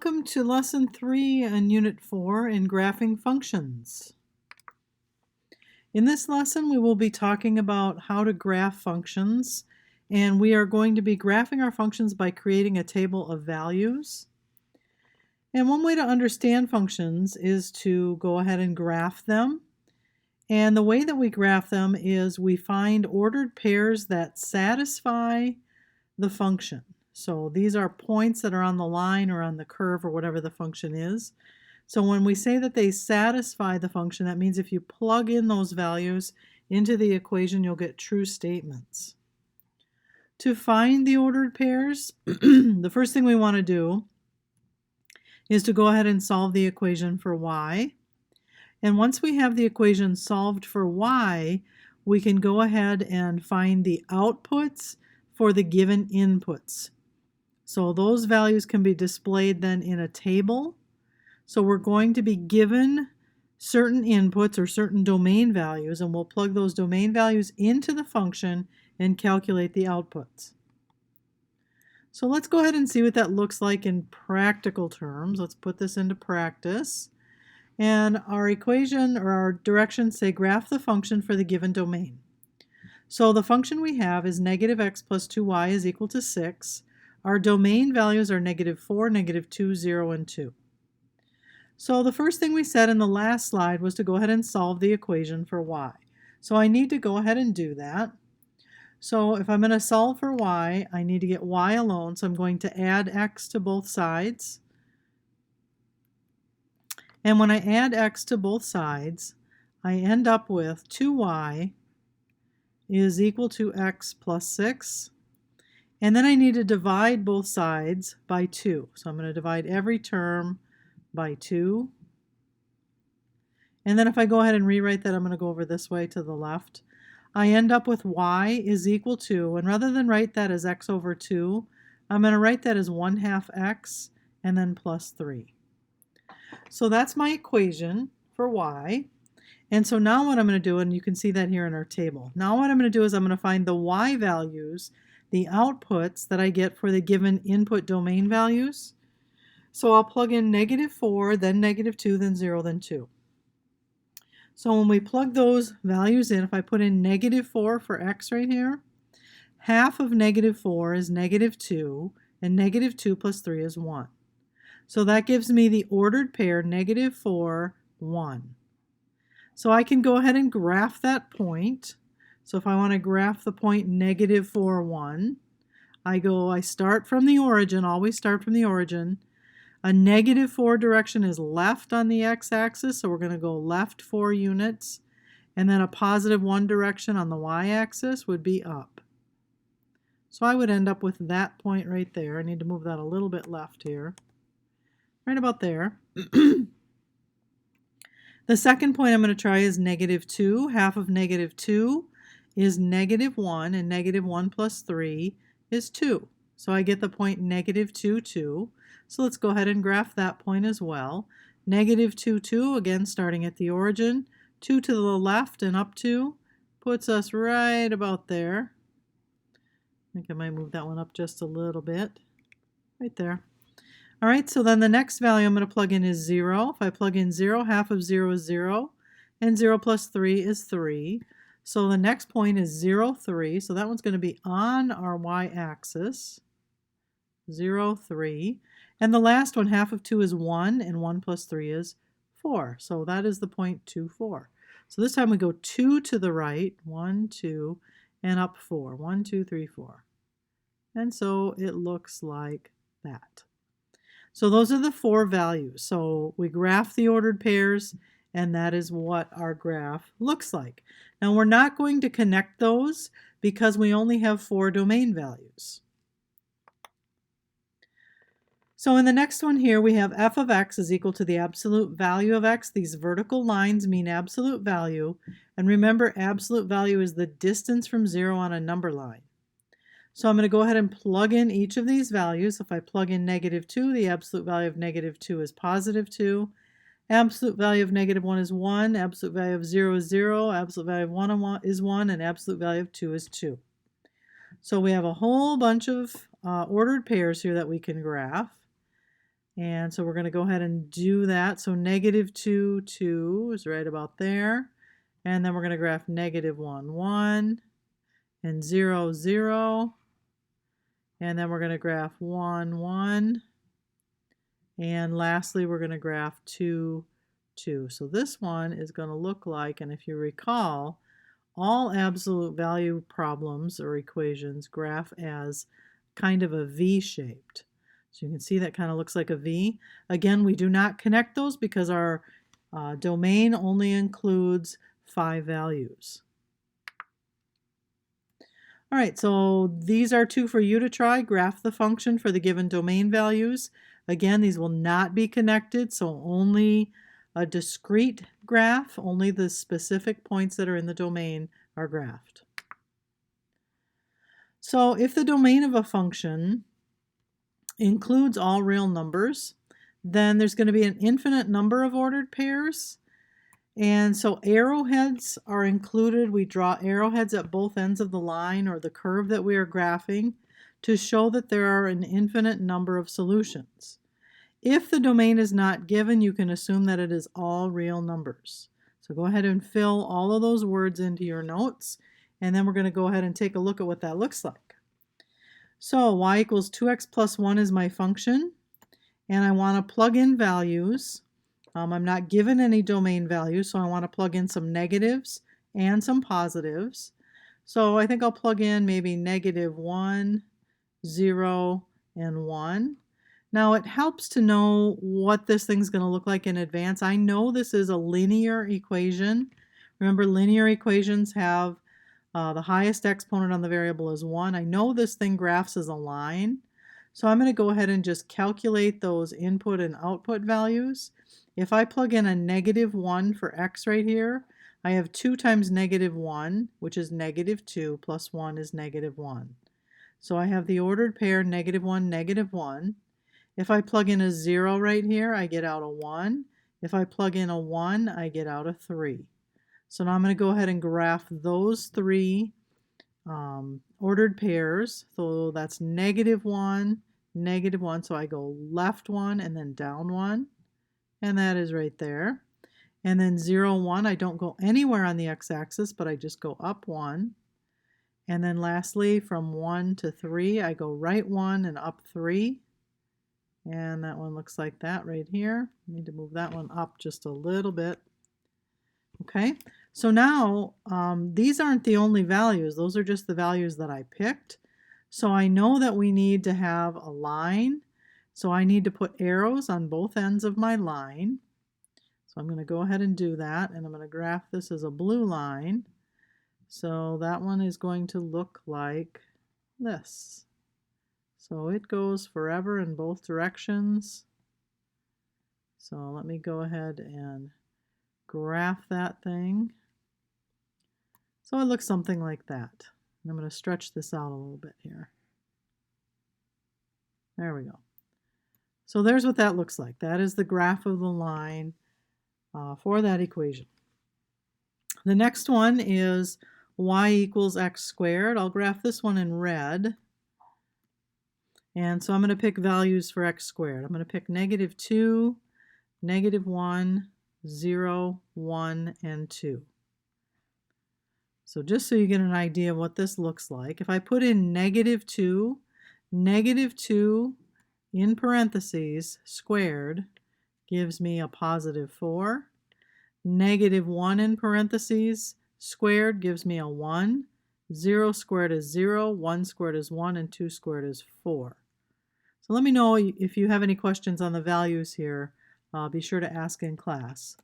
Welcome to Lesson 3 and Unit 4 in Graphing Functions. In this lesson, we will be talking about how to graph functions, and we are going to be graphing our functions by creating a table of values. And one way to understand functions is to go ahead and graph them. And the way that we graph them is we find ordered pairs that satisfy the function. So these are points that are on the line or on the curve or whatever the function is. So when we say that they satisfy the function, that means if you plug in those values into the equation, you'll get true statements. To find the ordered pairs, the first thing we want to do is to go ahead and solve the equation for y. And once we have the equation solved for y, we can go ahead and find the outputs for the given inputs. So those values can be displayed then in a table. So we're going to be given certain inputs or certain domain values, and we'll plug those domain values into the function and calculate the outputs. So let's go ahead and see what that looks like in practical terms. Let's put this into practice. And our equation or our directions say graph the function for the given domain. So the function we have is negative x plus 2y is equal to 6. Our domain values are negative 4, negative 2, 0, and 2. So the first thing we said in the last slide was to go ahead and solve the equation for y. So I need to go ahead and do that. So if I'm going to solve for y, I need to get y alone. So I'm going to add x to both sides. And when I add x to both sides, I end up with 2y is equal to x plus 6. And then I need to divide both sides by 2. So I'm going to divide every term by 2. And then if I go ahead and rewrite that, I'm going to go over this way to the left. I end up with y is equal to, and rather than write that as x over 2, I'm going to write that as 1/2 x and then plus 3. So that's my equation for y. And so now what I'm going to do, and you can see that here in our table. Now what I'm going to do is I'm going to find the y values, the outputs that I get for the given input domain values. So I'll plug in negative 4, then negative 2, then 0, then 2. So when we plug those values in, if I put in negative 4 for x right here, half of negative 4 is negative 2, and negative 2 plus 3 is 1. So that gives me the ordered pair negative 4, 1. So I can go ahead and graph that point. So if I want to graph the point negative 4, 1, I start from the origin, always start from the origin. A negative 4 direction is left on the x-axis, so we're going to go left 4 units. And then a positive 1 direction on the y-axis would be up. So I would end up with that point right there. I need to move that a little bit left here. Right about there. The second point I'm going to try is negative 2. Half of negative 2 is negative 1, and negative 1 plus 3 is 2. So I get the point negative 2, 2. So let's go ahead and graph that point as well. Negative 2, 2, again starting at the origin. 2 to the left and up 2 puts us right about there. I think I might move that one up just a little bit. Right there. All right, so then the next value I'm going to plug in is 0. If I plug in 0, half of 0 is 0, and 0 plus 3 is 3. So the next point is 0, 3. So that one's going to be on our y-axis, 0, 3. And the last one, half of 2 is 1, and 1 plus 3 is 4. So that is the point 2, 4. So this time we go 2 to the right, 1, 2, and up 4, 1, 2, 3, 4. And so it looks like that. So those are the 4 values. So we graph the ordered pairs, and that is what our graph looks like. Now we're not going to connect those because we only have 4 domain values. So in the next one here, we have f of x is equal to the absolute value of x. These vertical lines mean absolute value. And remember, absolute value is the distance from 0 on a number line. So I'm going to go ahead and plug in each of these values. If I plug in negative 2, the absolute value of negative 2 is positive 2. Absolute value of negative 1 is 1. Absolute value of 0 is 0. Absolute value of 1 is 1. And absolute value of 2 is 2. So we have a whole bunch of ordered pairs here that we can graph. And so we're going to go ahead and do that. So negative 2, 2 is right about there. And then we're going to graph negative 1, 1, and 0, 0. And then we're going to graph 1, 1. And lastly, we're going to graph 2, 2. So this one is going to look like, and if you recall, all absolute value problems or equations graph as kind of a V-shaped. So you can see that kind of looks like a V. Again, we do not connect those because our domain only includes 5 values. All right, so these are 2 for you to try. Graph the function for the given domain values. Again, these will not be connected, so only a discrete graph, only the specific points that are in the domain are graphed. So if the domain of a function includes all real numbers, then there's going to be an infinite number of ordered pairs. And so arrowheads are included. We draw arrowheads at both ends of the line or the curve that we are graphing to show that there are an infinite number of solutions. If the domain is not given, you can assume that it is all real numbers. So go ahead and fill all of those words into your notes, and then we're going to go ahead and take a look at what that looks like. So y equals 2x plus 1 is my function, and I want to plug in values. I'm not given any domain values, so I want to plug in some negatives and some positives. So I think I'll plug in maybe negative 1, 0, and 1. Now it helps to know what this thing's going to look like in advance. I know this is a linear equation. Remember, linear equations have the highest exponent on the variable is 1. I know this thing graphs as a line. So I'm going to go ahead and just calculate those input and output values. If I plug in a negative 1 for x right here, I have 2 times negative 1, which is negative 2, plus 1 is negative 1. So I have the ordered pair negative 1, negative 1. If I plug in a 0 right here, I get out a 1. If I plug in a 1, I get out a 3. So now I'm going to go ahead and graph those 3 ordered pairs. So that's negative 1, negative 1. So I go left 1 and then down 1. And that is right there. And then 0, 1, I don't go anywhere on the x-axis, but I just go up 1. And then lastly, from 1 to 3, I go right 1 and up 3. And that one looks like that right here. I need to move that one up just a little bit. Okay, so now these aren't the only values. Those are just the values that I picked. So I know that we need to have a line. So I need to put arrows on both ends of my line. So I'm going to go ahead and do that. And I'm going to graph this as a blue line. So that one is going to look like this. So it goes forever in both directions. So let me go ahead and graph that thing. So it looks something like that. And I'm going to stretch this out a little bit here. There we go. So there's what that looks like. That is the graph of the line for that equation. The next one is y equals x squared. I'll graph this one in red. And so I'm going to pick values for x squared. I'm going to pick negative 2, negative 1, 0, 1, and 2. So just so you get an idea of what this looks like, if I put in negative 2 in parentheses squared gives me a positive 4. Negative 1 in parentheses squared gives me a 1. 0 squared is 0, 1 squared is 1, and 2 squared is 4. So let me know if you have any questions on the values here. Be sure to ask in class.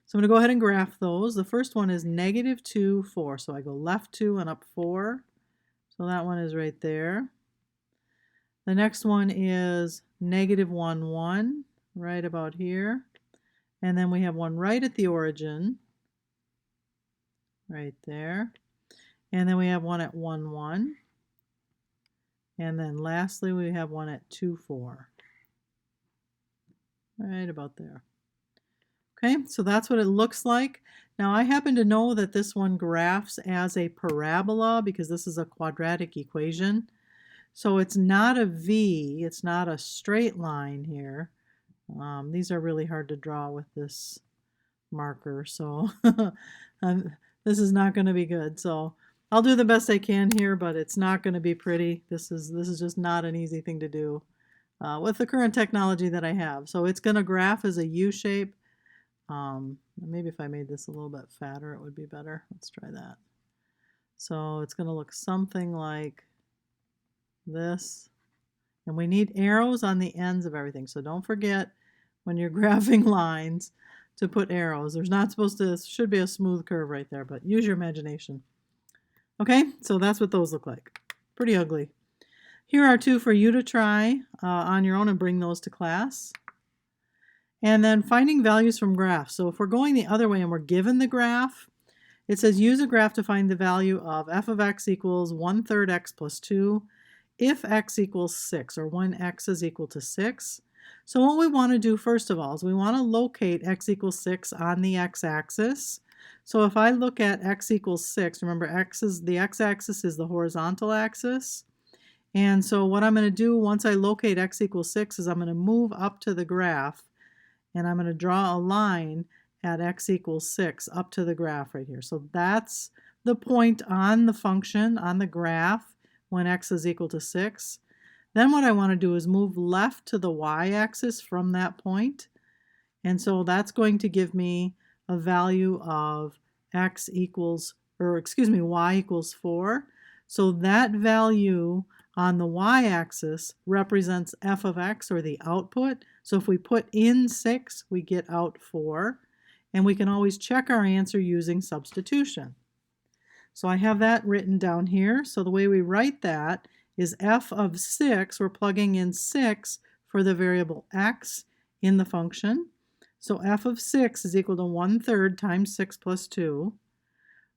So I'm going to go ahead and graph those. The first one is negative 2, 4. So I go left 2 and up 4. So that one is right there. The next one is negative 1, 1, right about here. And then we have one right at the origin, right there. And then we have one at 1, 1. And then lastly, we have one at 2, 4. Right about there. Okay, so that's what it looks like. Now I happen to know that this one graphs as a parabola because this is a quadratic equation. So it's not a V, it's not a straight line here. These are really hard to draw with this marker, so this is not going to be good. So I'll do the best I can here, but it's not going to be pretty. This is just not an easy thing to do with the current technology that I have. So it's going to graph as a U shape. Maybe if I made this a little bit fatter, it would be better. Let's try that. So it's going to look something like this. And we need arrows on the ends of everything. So don't forget when you're graphing lines to put arrows. There's not supposed to, should be a smooth curve right there, but use your imagination. Okay, so that's what those look like. Pretty ugly. Here are two for you to try on your own and bring those to class. And then finding values from graphs. So if we're going the other way and we're given the graph, it says use a graph to find the value of f of x equals 1/3 x plus 2 if x equals 6, or when x is equal to 6. So what we want to do first of all is we want to locate x equals 6 on the x-axis. So if I look at x equals 6, remember the x-axis is the horizontal axis. And so what I'm going to do once I locate x equals 6 is I'm going to move up to the graph and I'm going to draw a line at x equals 6 up to the graph right here. So that's the point on the function, on the graph, when x is equal to 6. Then what I want to do is move left to the y-axis from that point. And so that's going to give me a value of y equals 4. So that value on the y-axis represents f of x, or the output. So if we put in 6, we get out 4. And we can always check our answer using substitution. So I have that written down here. So the way we write that is f of 6, we're plugging in 6 for the variable x in the function. So f of 6 is equal to 1/3 times 6 plus 2.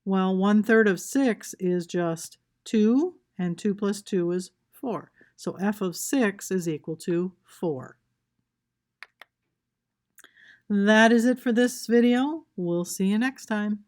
Well, 1/3 of 6 is just 2, and 2 plus 2 is 4. So f of 6 is equal to 4. That is it for this video. We'll see you next time.